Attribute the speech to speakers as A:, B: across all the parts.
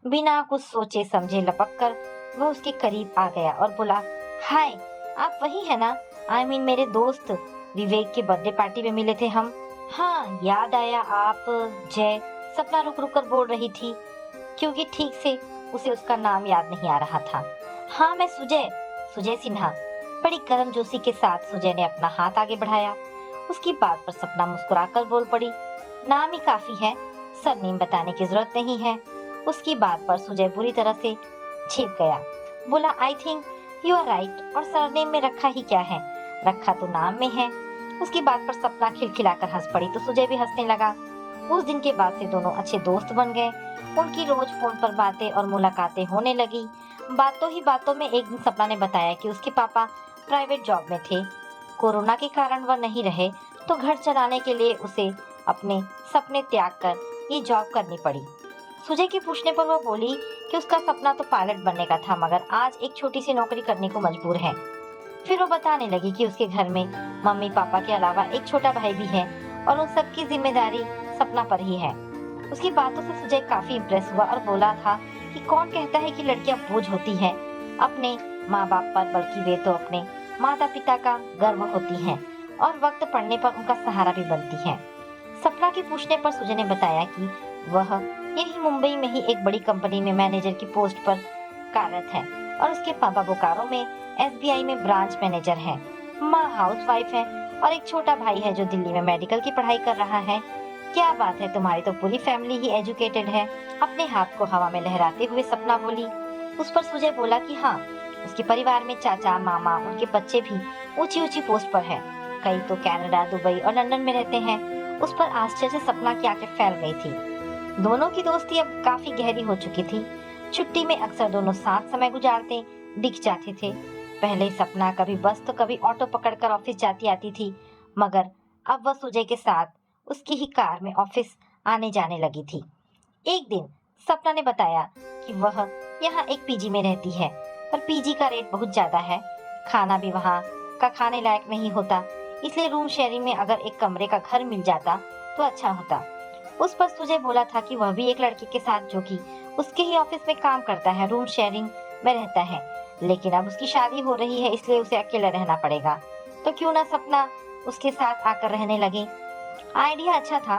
A: बिना कुछ सोचे समझे लपक कर वह उसके करीब आ गया और बोला, हाय, आप वही है ना? मेरे दोस्त विवेक के बर्थडे पार्टी में मिले थे हम। हाँ, याद आया आप। जय, सपना रुक रुक कर बोल रही थी, क्योंकि ठीक से उसे उसका नाम याद नहीं आ रहा था। हाँ, मैं सुजय, सुजय सिन्हा। बड़ी गर्मजोशी के साथ सुजय ने अपना हाथ आगे बढ़ाया। उसकी बात पर सपना मुस्कुराकर बोल पड़ी, नाम ही काफी है, सरनेम बताने की जरूरत नहीं है। उसकी बात पर सुजय बुरी तरह से छिप गया। बोला, I think you are right, और सरनेम में रखा ही क्या है, रखा तो नाम में है। उसकी बात पर सपना खिलखिलाकर हंस पड़ी तो सुजय भी हंसने लगा। उस दिन के बाद से दोनों अच्छे दोस्त बन गए। उनकी रोज फोन पर बातें और मुलाकातें होने लगी। बातों ही बातों में एक दिन सपना ने बताया कि उसके पापा प्राइवेट जॉब में थे। कोरोना के कारण वह नहीं रहे तो घर चलाने के लिए उसे अपने सपने त्याग कर ये जॉब करनी पड़ी। सुजय के पूछने पर वह बोली कि उसका सपना तो पायलट बनने का था, मगर आज एक छोटी सी नौकरी करने को मजबूर है। फिर वो बताने लगी कि उसके घर में मम्मी पापा के अलावा एक छोटा भाई भी है और उन सबकी जिम्मेदारी सपना पर ही है। उसकी बातों से सुजय काफी इम्प्रेस हुआ और बोला था कि कौन कहता है कि लड़कियां बोझ होती हैं अपने माँ बाप पर, बल्कि वे तो अपने माता पिता का गर्व होती हैं और वक्त पड़ने पर उनका सहारा भी बनती हैं। सपना के पूछने पर सुजय ने बताया कि वह यही मुंबई में ही एक बड़ी कंपनी में मैनेजर की पोस्ट पर कार्यरत है और उसके पापा बोकारो में एसबीआई में ब्रांच मैनेजर है। माँ हाउसवाइफ है और एक छोटा भाई है जो दिल्ली में मेडिकल की पढ़ाई कर रहा है। क्या बात है, तुम्हारी तो पूरी फैमिली ही एजुकेटेड है। अपने हाथ को हवा में लहराते हुए सपना बोली। उस पर सुजय बोला कि हाँ, उसके परिवार में चाचा, मामा, उनके बच्चे भी ऊंची ऊंची पोस्ट पर है। कई तो कनाडा, दुबई और लंदन में रहते हैं। उस पर आश्चर्य से सपना की आंखें फैल गई थी। दोनों की दोस्ती अब काफी गहरी हो चुकी थी। छुट्टी में अक्सर दोनों साथ समय गुजारते दिख जाते थे। पहले सपना कभी बस तो कभी ऑटो पकड़कर ऑफिस जाती आती थी, मगर अब वह सुजय के साथ उसकी ही कार में ऑफिस आने जाने लगी थी। एक दिन सपना ने बताया कि वह यहाँ एक पीजी में रहती है, पर पीजी का रेट बहुत ज्यादा है। खाना भी वहाँ का खाने लायक नहीं होता, इसलिए रूम शेयरिंग में अगर एक कमरे का घर मिल जाता तो अच्छा होता। उस पर सुजय बोला था कि वह भी एक लड़के के साथ, जो कि उसके ही ऑफिस में काम करता है, रूम शेयरिंग में रहता है। लेकिन अब उसकी शादी हो रही है, इसलिए उसे अकेला रहना पड़ेगा। तो क्यों ना सपना उसके साथ आकर रहने लगे। आइडिया अच्छा था।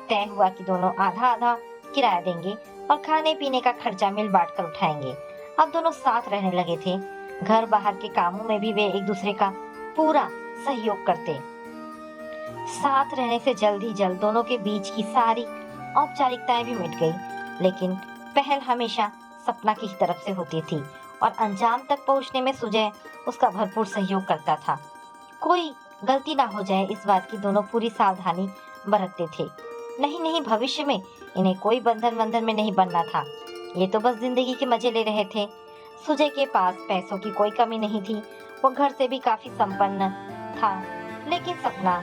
A: तय हुआ कि दोनों आधा आधा किराया देंगे और खाने पीने का खर्चा मिल बांट कर उठाएंगे। अब दोनों साथ रहने लगे थे। घर बाहर के कामों में भी वे एक दूसरे का पूरा सहयोग करते। साथ रहने से जल्द ही जल्द दोनों के बीच की सारी औपचारिकताएं भी मिट गई। लेकिन पहल हमेशा सपना की ही तरफ से होती थी और अंजाम तक पहुंचने में सुजय उसका भरपूर सहयोग करता था। कोई गलती ना हो जाए, इस बात की दोनों पूरी सावधानी बरतते थे। नहीं नहीं, भविष्य में इन्हें कोई बंधन में नहीं बनना था। ये तो बस जिंदगी के मजे ले रहे थे। सुजय के पास पैसों की कोई कमी नहीं थी, वो घर से भी काफी संपन्न था। लेकिन सपना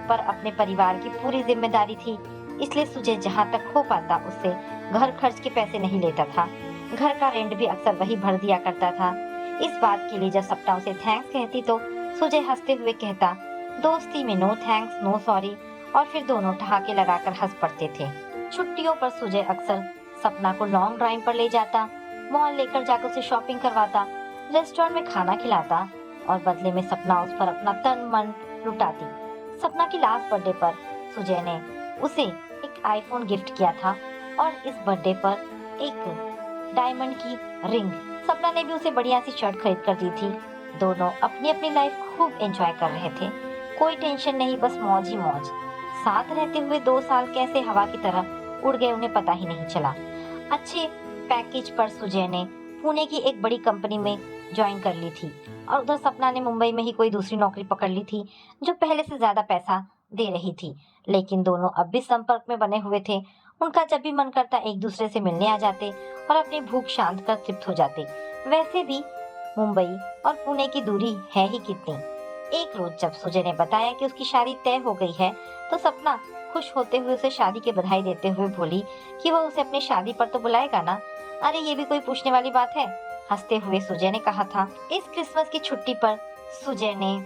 A: पर अपने परिवार की पूरी जिम्मेदारी थी, इसलिए सुजय जहाँ तक हो पाता उससे घर खर्च के पैसे नहीं लेता था। घर का रेंट भी अक्सर वही भर दिया करता था। इस बात के लिए जब सपना उसे थैंक्स कहती तो सुजय हंसते हुए कहता, दोस्ती में नो थैंक्स नो सॉरी, और फिर दोनों ठहाके लगाकर हंस पड़ते थे। छुट्टियों पर सुजय अक्सर सपना को लॉन्ग ड्राइव पर ले जाता, मॉल लेकर जाकर उसे शॉपिंग करवाता, रेस्टोरेंट में खाना खिलाता और बदले में सपना उस पर अपना तन मन लुटाती। सपना की लास्ट बर्थडे पर सुजय ने उसे एक आईफोन गिफ्ट किया था और इस बर्थडे पर एक डायमंड की रिंग। सपना ने भी उसे बढ़िया सी शर्ट खरीद कर दी थी। दोनों अपनी अपनी लाइफ खूब एंजॉय कर रहे थे। कोई टेंशन नहीं, बस मौज ही मौज। साथ रहते हुए 2 साल कैसे हवा की तरह उड़ गए उन्हें पता ही नहीं चला। अच्छे पैकेज पर सुजय ने पुणे की एक बड़ी कंपनी में ज्वाइन कर ली थी और उधर सपना ने मुंबई में ही कोई दूसरी नौकरी पकड़ ली थी जो पहले से ज्यादा पैसा दे रही थी। लेकिन दोनों अब भी संपर्क में बने हुए थे। उनका जब भी मन करता एक दूसरे से मिलने आ जाते और अपनी भूख शांत कर तृप्त हो जाते। वैसे भी मुंबई और पुणे की दूरी है ही कितनी। एक रोज जब सुजय ने बताया कि उसकी शादी तय हो गई है तो सपना खुश होते हुए उसे शादी की बधाई देते हुए बोली कि वह उसे अपनी शादी पर तो बुलाएगा ना। अरे ये भी कोई पूछने वाली बात है, हंसते हुए सुजय ने कहा था। इस क्रिसमस की छुट्टी पर सुजय ने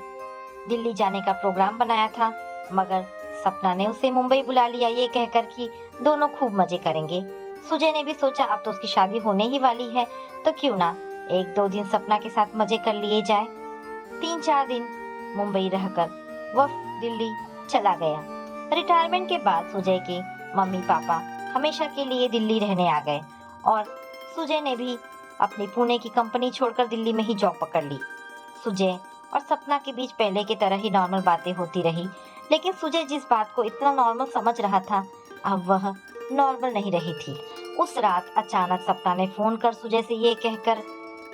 A: दिल्ली जाने का प्रोग्राम बनाया था, मगर सपना ने उसे मुंबई बुला लिया, ये कहकर कि दोनों खूब मजे करेंगे। सुजय ने भी सोचा अब तो उसकी शादी होने ही वाली है, तो क्यों ना एक दो दिन सपना के साथ मजे कर लिए जाए। 3-4 दिन मुंबई रहकर वह दिल्ली चला गया। रिटायरमेंट के बाद सुजय के मम्मी पापा हमेशा के लिए दिल्ली रहने आ गए और सुजय ने भी अपनी पुणे की कंपनी छोड़कर दिल्ली में ही जॉब पकड़ ली। सुजय और सपना के बीच पहले की तरह ही नॉर्मल बातें होती रही, लेकिन सुजय जिस बात को इतना नॉर्मल समझ रहा था अब वह नॉर्मल नहीं रही थी। उस रात अचानक सपना ने फोन कर सुजय से ये कहकर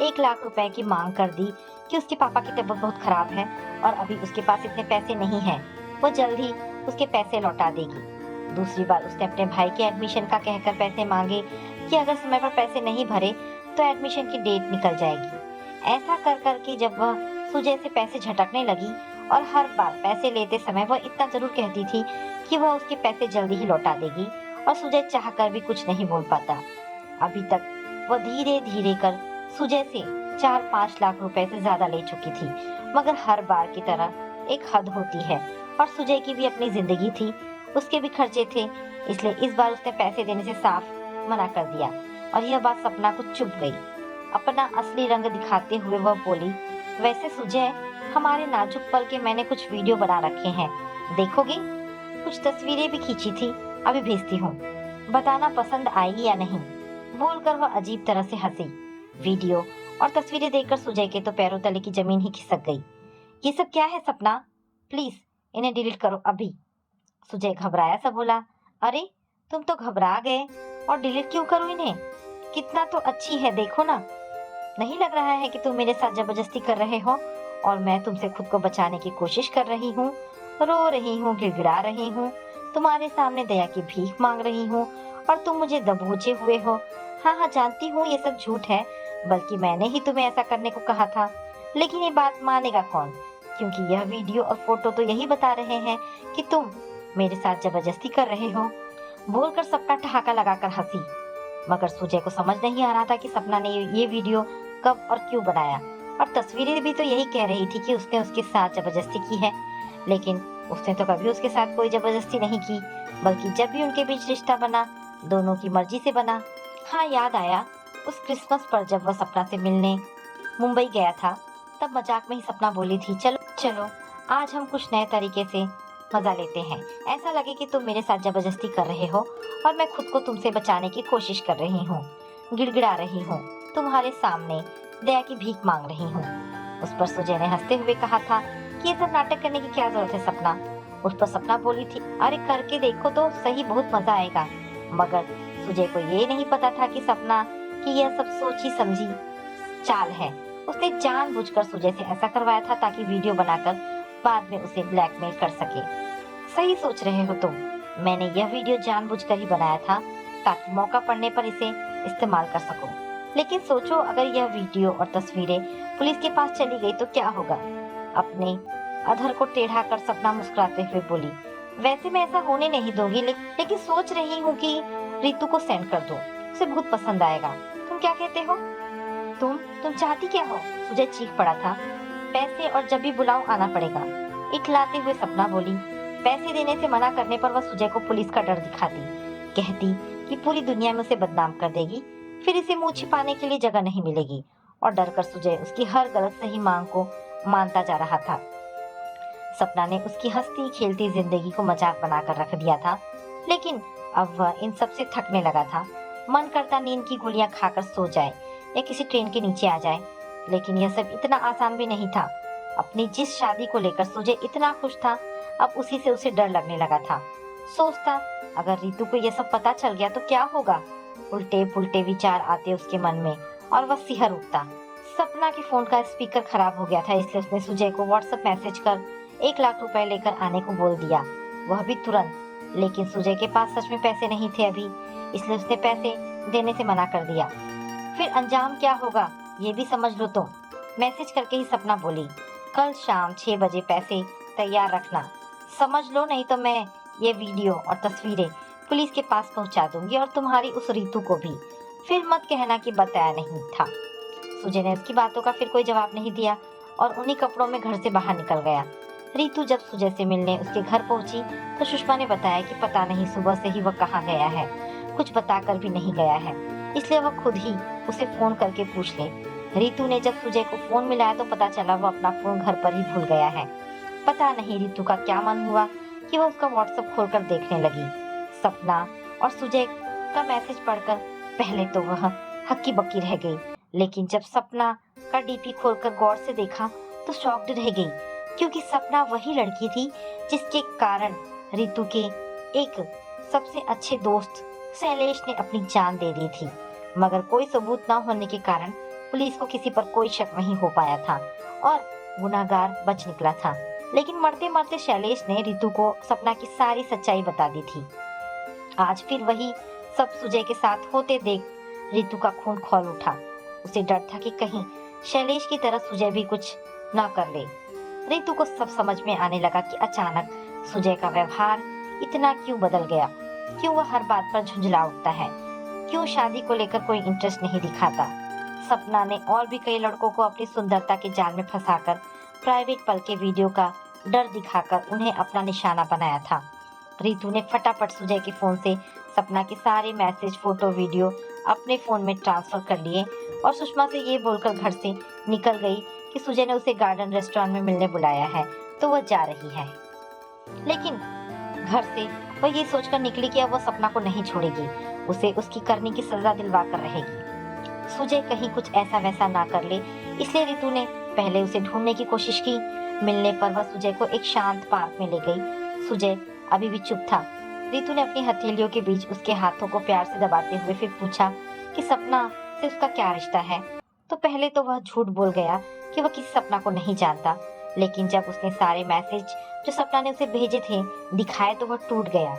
A: 1 लाख रुपए की मांग कर दी कि उसके पापा की तबीयत बहुत खराब है और अभी उसके पास इतने पैसे नहीं हैं, वो जल्द ही उसके पैसे लौटा देगी। दूसरी बार उसने अपने भाई के एडमिशन का कहकर पैसे मांगे कि अगर समय पर पैसे नहीं भरे तो एडमिशन की डेट निकल जाएगी। ऐसा कर कर के जब वह सुजय से पैसे झटकने लगी और हर बार पैसे लेते समय वह इतना जरूर कहती थी कि वह उसके पैसे जल्दी ही लौटा देगी और सुजय चाहकर भी कुछ नहीं बोल पाता। अभी तक वह धीरे धीरे कर सुजय से 4-5 लाख रुपए से ज्यादा ले चुकी थी, मगर हर बार की तरह एक हद होती है और सुजय की भी अपनी जिंदगी थी, उसके भी खर्चे थे, इसलिए इस बार उसने पैसे देने से साफ मना कर दिया और यह बात सपना को चुभ गई। अपना असली रंग दिखाते हुए वह बोली, वैसे सुजय, हमारे नाजुक पल के मैंने कुछ वीडियो बना रखे हैं, देखोगी? कुछ तस्वीरें भी खींची थी, अभी भेजती हूँ, बताना पसंद आएगी या नहीं। बोलकर वह अजीब तरह से हंसी। वीडियो और तस्वीरें देखकर सुजय के तो पैरों तले की जमीन ही खिसक गई। ये सब क्या है सपना? प्लीज इन्हें डिलीट करो अभी। सुजय घबराया सा बोला, अरे तुम तो घबरा गए, और डिलीट क्यों करूं इन्हें? कितना तो अच्छी है, देखो ना। नहीं लग रहा है कि तुम मेरे साथ जबरदस्ती कर रहे हो और मैं तुमसे खुद को बचाने की कोशिश कर रही हूँ, रो रही हूँ, गिड़गिड़ा रही हूँ, तुम्हारे सामने दया की भीख मांग रही हूँ और तुम मुझे दबोचे हुए हो। हाँ, जानती हूँ ये सब झूठ है, बल्कि मैंने ही तुम्हें ऐसा करने को कहा था, लेकिन ये बात मानेगा कौन? क्योंकि यह वीडियो और फोटो तो यही बता रहे हैं कि तुम मेरे साथ जबरदस्ती कर रहे हो। बोलकर सपना ठहाका लगाकर हंसी, मगर सुजय को समझ नहीं आ रहा था कि सपना ने ये वीडियो कब और क्यों बनाया, और तस्वीरें भी तो यही कह रही थी कि उसने उसके साथ जबरदस्ती की है, लेकिन उसने तो कभी उसके साथ कोई जबरदस्ती नहीं की, बल्कि जब भी उनके बीच रिश्ता बना दोनों की मर्जी से बना। हाँ, याद आया उस क्रिसमस पर जब वह सपना से मिलने मुंबई गया था, तब मजाक में ही सपना बोली थी, चलो चलो आज हम कुछ नए तरीके से मजा लेते हैं, ऐसा लगे कि तुम मेरे साथ जबरदस्ती कर रहे हो और मैं खुद को तुमसे बचाने की कोशिश कर रही हूँ, गिड़गिड़ा रही हूँ, तुम्हारे सामने दया की भीख मांग रही हूँ। उस पर सुजय ने हंसते हुए कहा था कि ये सब नाटक करने की क्या जरूरत है सपना। उस पर सपना बोली थी, अरे करके देखो तो सही, बहुत मजा आएगा। मगर सुजय को ये नहीं पता था कि सपना की यह सब सोची समझी चाल है। उसने जानबूझकर सुजय से ऐसा करवाया था ताकि वीडियो बनाकर बाद में उसे ब्लैकमेल कर सके। सही सोच रहे हो तुम, मैंने यह वीडियो जानबूझकर ही बनाया था ताकि मौका पड़ने पर इसे इस्तेमाल कर सको। लेकिन सोचो अगर यह वीडियो और तस्वीरें पुलिस के पास चली गई तो क्या होगा? अपने अधर को टेढ़ा कर सपना मुस्कुराते हुए बोली, वैसे मैं ऐसा होने नहीं दूंगी, लेकिन सोच रही हूँ कि रितु को सेंड कर दो, उसे बहुत पसंद आएगा। तुम क्या कहते हो? तुम चाहती क्या हो? सुजय चीख पड़ा था। पैसे, और जब भी बुलाऊं आना पड़ेगा। इठलाते हुए सपना बोली। पैसे देने से मना करने पर वह सुजय को पुलिस का डर दिखाती, कहती कि पूरी दुनिया में उसे बदनाम कर देगी, फिर इसे मुंह छिपाने के लिए जगह नहीं मिलेगी, और डर कर सुजय उसकी हर गलत सही मांग को मानता जा रहा था। सपना ने उसकी हंसती खेलती जिंदगी को मजाक बनाकर रख दिया था, लेकिन अब वह इन सब से थकने लगा था। मन करता नींद की गोलियां खाकर सो जाए या किसी ट्रेन के नीचे आ जाए, लेकिन यह सब इतना आसान भी नहीं था। अपनी जिस शादी को लेकर सुजय इतना खुश था, अब उसी से उसे डर लगने लगा था। सोचता अगर रितु को यह सब पता चल गया तो क्या होगा? उल्टे पुल्टे विचार आते उसके मन में और वह सिहर उठता। सपना के फोन का स्पीकर खराब हो गया था, इसलिए उसने सुजय को व्हाट्सएप मैसेज कर 1 लाख रुपए लेकर आने को बोल दिया, वह भी तुरंत। लेकिन सुजय के पास सच में पैसे नहीं थे अभी, इसलिए उसने पैसे देने से मना कर दिया। फिर अंजाम क्या होगा ये भी समझ लो तुम। मैसेज करके ही सपना बोली, कल शाम 6 बजे पैसे तैयार रखना, समझ लो, नहीं तो मैं ये वीडियो और तस्वीरें पुलिस के पास पहुंचा दूंगी और तुम्हारी उस रितु को भी। फिर मत कहना कि बताया नहीं था। सुजय ने उसकी बातों का फिर कोई जवाब नहीं दिया और उन्हीं कपड़ों में घर से बाहर निकल गया। रितु जब सुजय से मिलने उसके घर पहुंची तो सुषमा ने बताया कि पता नहीं सुबह से ही वह कहाँ गया है, कुछ बताकर भी नहीं गया है, इसलिए वह खुद ही उसे फोन करके पूछ ले। रितु ने जब सुजय को फोन मिलाया तो पता चला वो अपना फोन घर पर ही भूल गया है। पता नहीं रितु का क्या मन हुआ कि वह उसका व्हाट्सएप खोलकर देखने लगी। सपना और सुजय का मैसेज पढ़कर पहले तो वह हक्की बक्की रह गई, लेकिन जब सपना का डीपी खोलकर गौर से देखा तो शॉक्ड रह गई, क्योंकि सपना वही लड़की थी जिसके कारण रितु के एक सबसे अच्छे दोस्त शैलेश ने अपनी जान दे दी थी। मगर कोई सबूत न होने के कारण पुलिस को किसी पर कोई शक नहीं हो पाया था और गुनाहगार बच निकला था। लेकिन मरते मरते शैलेश ने रितु को सपना की सारी सच्चाई बता दी थी। आज फिर वही सब सुजय के साथ होते देख रितु का खून खौल उठा। उसे डर था कि कहीं शैलेश की तरह सुजय भी कुछ ना कर ले। रितु को सब समझ में आने लगा कि अचानक सुजय का व्यवहार इतना क्यों बदल गया, क्यों वह हर बात पर झुंझला उठता है, क्यों शादी को लेकर कोई इंटरेस्ट नहीं दिखाता। सपना ने और भी कई लड़कों को अपनी सुंदरता के जाल में फंसाकर प्राइवेट पल के वीडियो का डर दिखाकर उन्हें अपना निशाना बनाया था। रितु ने फटाफट सुजय के फोन से सपना के सारे मैसेज, फोटो, वीडियो अपने फोन में ट्रांसफर कर लिए और सुषमा से ये बोलकर घर से निकल गई कि सुजय ने उसे गार्डन रेस्टोरेंट में मिलने बुलाया है तो वह जा रही है। लेकिन घर से वह ये सोचकर निकली कि अब वह सपना को नहीं छोड़ेगी, उसे उसकी करने की सजा दिलवा कर रहेगी। सुजय कहीं कुछ ऐसा वैसा ना कर ले, इसलिए रितु ने पहले उसे ढूंढने की कोशिश की। मिलने पर वह सुजय को एक शांत पार्क में ले गई। सुजय अभी भी चुप था। रितु ने अपनी हथेलियों के बीच उसके हाथों को प्यार से दबाते हुए फिर पूछा कि सपना से उसका क्या रिश्ता है। तो पहले तो वह झूठ बोल गया कि वह किसी सपना को नहीं जानता, लेकिन जब उसने सारे मैसेज जो सपना ने उसे भेजे थे दिखाए तो वह टूट गया।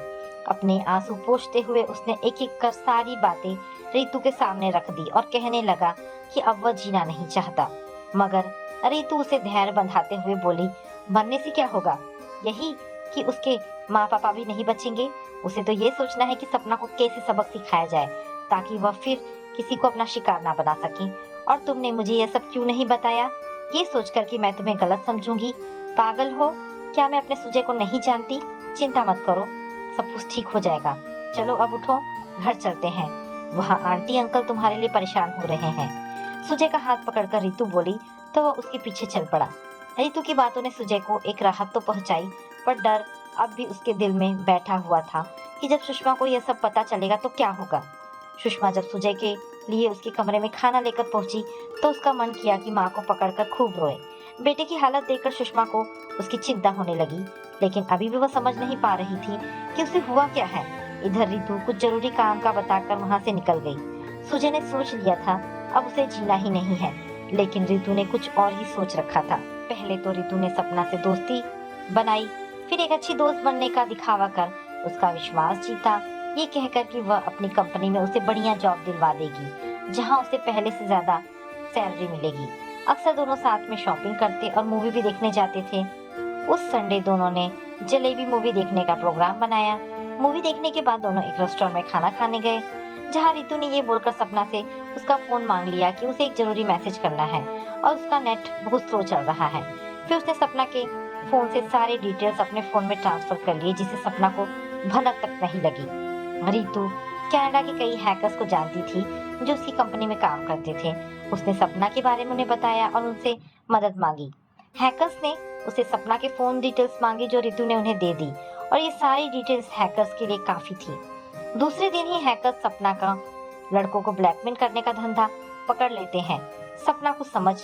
A: अपने आंसू पोंछते हुए उसने एक एक कर सारी बातें रितु के सामने रख दी और कहने लगा कि अब वह जीना नहीं चाहता। मगर रितु उसे धैर्य बंधाते हुए बोली, मरने से क्या होगा, यही कि उसके माँ पापा भी नहीं बचेंगे। उसे तो ये सोचना है कि सपना को कैसे सबक सिखाया जाए ताकि वह फिर किसी को अपना शिकार ना बना सके। और तुमने मुझे यह सब क्यों नहीं बताया, ये सोचकर कि मैं तुम्हें गलत समझूंगी। पागल हो क्या, मैं अपने सुजय को नहीं जानती। चिंता मत करो, सब कुछ ठीक हो जाएगा। चलो अब उठो, घर चलते हैं, वहाँ आंटी अंकल तुम्हारे लिए परेशान हो रहे हैं। सुजय का हाथ पकड़कर रितु बोली तो वह उसके पीछे चल पड़ा। रितु की बातों ने सुजय को एक राहत तो पहुंचाई, पर डर अब भी उसके दिल में बैठा हुआ था कि जब सुषमा को यह सब पता चलेगा तो क्या होगा। सुषमा जब सुजय के लिए उसके कमरे में खाना लेकर पहुंची तो उसका मन किया कि माँ को पकड़कर खूब रोए। बेटे की हालत देखकर सुषमा को उसकी चिंता होने लगी, लेकिन अभी भी वह समझ नहीं पा रही थी कि उसे हुआ क्या है। इधर रितु कुछ जरूरी काम का बताकर वहाँ से निकल गई। सुजय ने सोच लिया था अब उसे जीना ही नहीं है, लेकिन रितु ने कुछ और ही सोच रखा था। पहले तो रितु ने सपना से दोस्ती बनाई, फिर एक अच्छी दोस्त बनने का दिखावा कर उसका विश्वास जीता, ये कहकर कि वह अपनी कंपनी में उसे बढ़िया जॉब दिलवा देगी जहां उसे पहले से ज्यादा सैलरी मिलेगी। अक्सर दोनों साथ में शॉपिंग करते और मूवी भी देखने जाते थे। उस संडे दोनों ने जलेबी मूवी देखने का प्रोग्राम बनाया। मूवी देखने के बाद दोनों एक रेस्टोरेंट में खाना खाने गए, जहां रितु ने ये बोलकर सपना से उसका फोन मांग लिया कि उसे एक जरूरी मैसेज करना है और उसका नेट बहुत स्लो चल रहा है। फिर उसने सपना के फोन से सारे डिटेल्स अपने फोन में ट्रांसफर कर लिए, जिससे सपना को भनक तक नहीं लगी। रितु कनाडा के कई हैकर्स को जानती थी जो उसकी कंपनी में काम करते थे। उसने सपना के बारे में उन्हें बताया और उनसे मदद मांगी। हैकर्स ने उसे सपना के फोन डिटेल्स मांगी जो रितु ने उन्हें दे दी, और ये सारी डिटेल्स हैकर्स के लिए काफी थी। दूसरे दिन ही हैकर्स सपना का लड़कों को ब्लैकमेल करने का धंधा पकड़ लेते हैं। सपना को समझ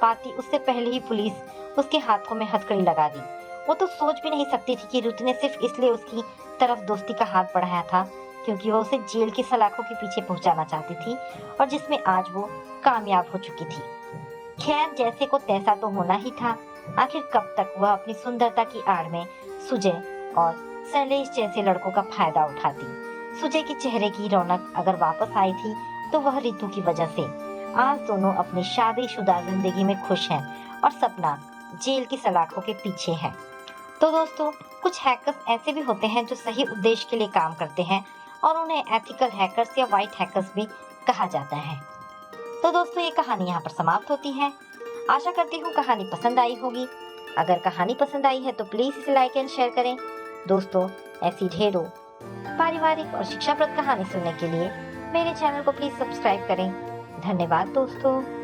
A: पाती उससे पहले ही पुलिस उसके हाथों में हथकड़ी लगा दी। वो तो सोच भी नहीं सकती थी कि रितु ने सिर्फ इसलिए उसकी तरफ दोस्ती का हाथ बढ़ाया था क्योंकि वो उसे जेल की सलाखों के पीछे पहुंचाना चाहती थी, और जिसमें आज वो कामयाब हो चुकी थी। खैर जैसे को तैसा तो होना ही था। आखिर कब तक वह अपनी सुंदरता की आड़ में सुजय और शैलेश जैसे लड़कों का फायदा उठाती। सुजय के चेहरे की रौनक अगर वापस आई थी तो वह रितु की वजह से। आज दोनों अपनी शादीशुदा जिंदगी में खुश हैं और सपना जेल की सलाखों के पीछे है। तो दोस्तों, कुछ हैकर्स ऐसे भी होते हैं जो सही उद्देश्य के लिए काम करते हैं और उन्हें एथिकल हैकर्स या व्हाइट हैकर्स भी कहा जाता है। तो दोस्तों, ये कहानी यहाँ पर समाप्त होती है। आशा करती हूँ कहानी पसंद आई होगी। अगर कहानी पसंद आई है तो प्लीज इसे लाइक एंड शेयर करें। दोस्तों, ऐसी ढेरों पारिवारिक और शिक्षाप्रद कहानी सुनने के लिए मेरे चैनल को प्लीज सब्सक्राइब करें। धन्यवाद दोस्तों।